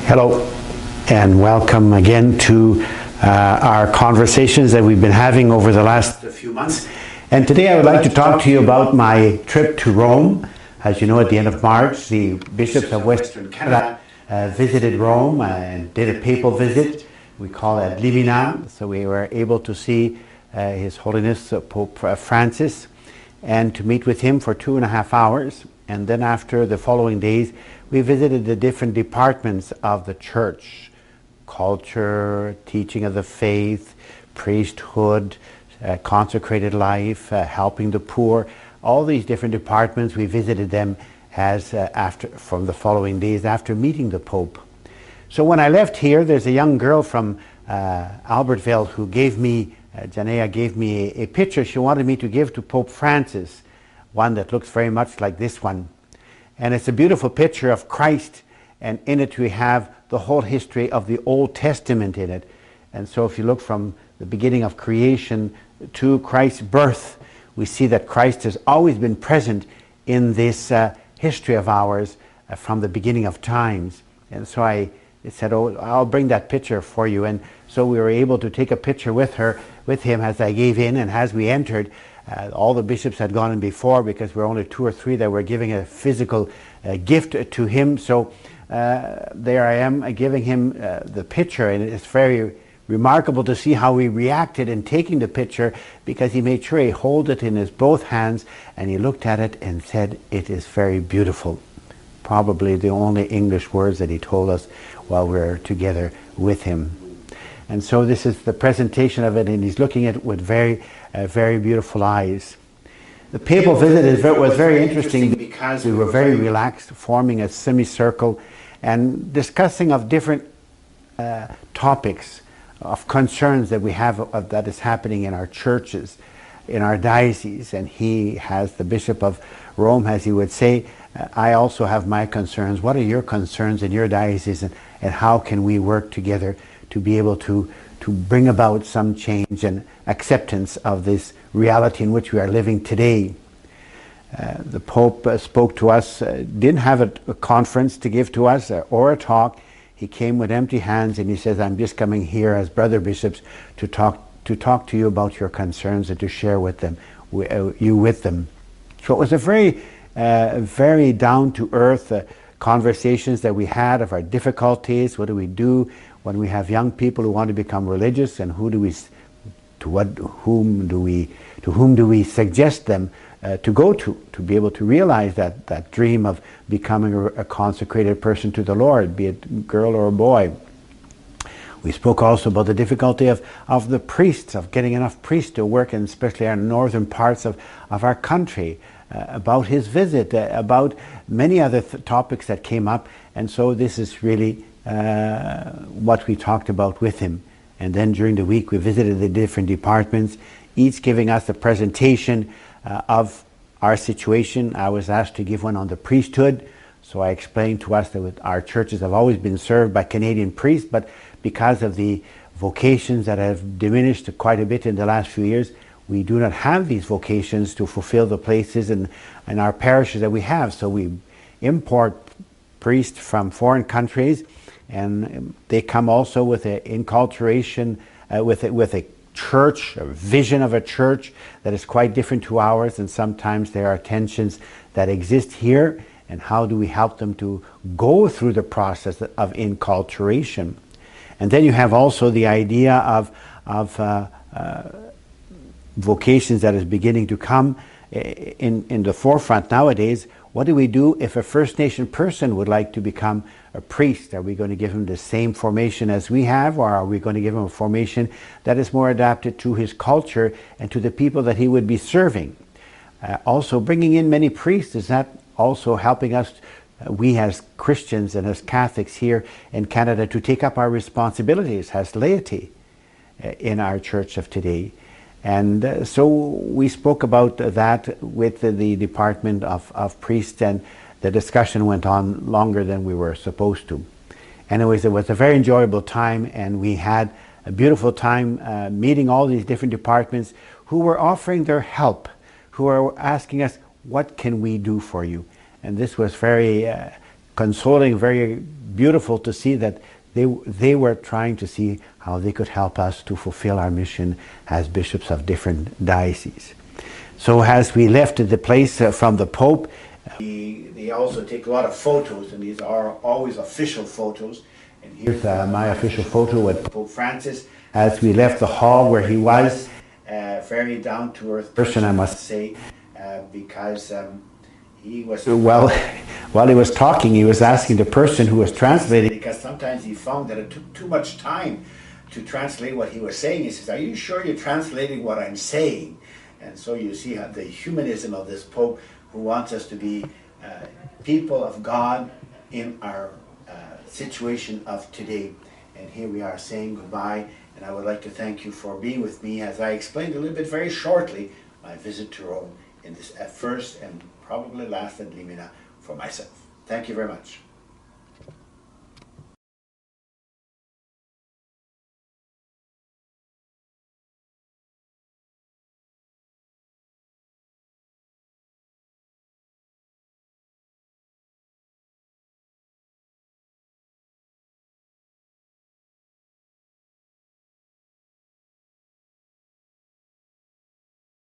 Hello and welcome again to our conversations that we've been having over the last few months. And today I would like to talk to you about my trip to Rome. As you know, at the end of March, the bishops of Western Canada visited Rome and did a papal visit. We call it Limina. So we were able to see His Holiness Pope Francis and to meet with him for 2.5 hours. And then after the following days, we visited the different departments of the church: culture, teaching of the faith, priesthood, consecrated life, helping the poor. All these different departments, we visited them from the following days after meeting the Pope. So when I left here, there's a young girl from Albertville who gave me, Janea gave me a picture she wanted me to give to Pope Francis, one that looks very much like this one. And it's a beautiful picture of Christ, and in it we have the whole history of the Old Testament in it. And so if you look from the beginning of creation to Christ's birth, we see that Christ has always been present in this history of ours from the beginning of times. And so I said, oh, I'll bring that picture for you. And so we were able to take a picture with him as I gave in, and as we entered, all the bishops had gone in before because we're only 2 or 3 that were giving a physical gift to him. So there I am giving him the picture, and it's very remarkable to see how he reacted in taking the picture, because he made sure he held it in his both hands and he looked at it and said, "It is very beautiful." Probably the only English words that he told us while we were together with him. And so this is the presentation of it, and he's looking at it with very beautiful eyes. The papal visit was very interesting because we were very relaxed, forming a semicircle and discussing of different topics of concerns that we have that is happening in our churches, in our diocese. And he, has the Bishop of Rome, as he would say, I also have my concerns. What are your concerns in your diocese, and how can we work together to be able to bring about some change and acceptance of this reality in which we are living today? The Pope spoke to us, didn't have a conference to give to us or a talk. He came with empty hands, and he says, "I'm just coming here as brother bishops to talk to you about your concerns and to share with them, you with them." So it was a very down-to-earth conversations that we had of our difficulties. What do we do when we have young people who want to become religious, and to whom do we suggest them to go to be able to realize that dream of becoming a consecrated person to the Lord, be it a girl or a boy. We spoke also about the difficulty of the priests, of getting enough priests to work in especially our northern parts of our country, about his visit, about many other topics that came up. And so this is really what we talked about with him. And then during the week we visited the different departments, each giving us a presentation of our situation. I was asked to give one on the priesthood, so I explained to us that our churches have always been served by Canadian priests, but because of the vocations that have diminished quite a bit in the last few years, we do not have these vocations to fulfill the places in our parishes that we have. So we import priests from foreign countries, and they come also with an inculturation, with a church, a vision of a church that is quite different to ours, and sometimes there are tensions that exist here, and how do we help them to go through the process of inculturation. And then you have also the idea of vocations that is beginning to come in the forefront nowadays. What do we do if a First Nation person would like to become a priest? Are we going to give him the same formation as we have, or are we going to give him a formation that is more adapted to his culture and to the people that he would be serving? Also, bringing in many priests, is that also helping us, we as Christians and as Catholics here in Canada, to take up our responsibilities as laity in our church of today? And so we spoke about that with the Department of Priests, and the discussion went on longer than we were supposed to. Anyways, it was a very enjoyable time, and we had a beautiful time meeting all these different departments who were offering their help, who were asking us, what can we do for you? And this was very consoling, very beautiful to see that they were trying to see how they could help us to fulfill our mission as bishops of different dioceses. So as we left the place from the Pope, they also take a lot of photos, and these are always official photos. And here's my official photo with Pope Francis as we left the hall where he was. Very down-to-earth person, I must say, because he was, well, while he was talking, he was asking the person who was translating, because sometimes he found that it took too much time to translate what he was saying. He says, "Are you sure you're translating what I'm saying?" And so you see how the humanism of this Pope, who wants us to be people of God in our situation of today. And here we are saying goodbye, and I would like to thank you for being with me as I explained a little bit very shortly my visit to Rome in this first and probably last at Limina for myself. Thank you very much.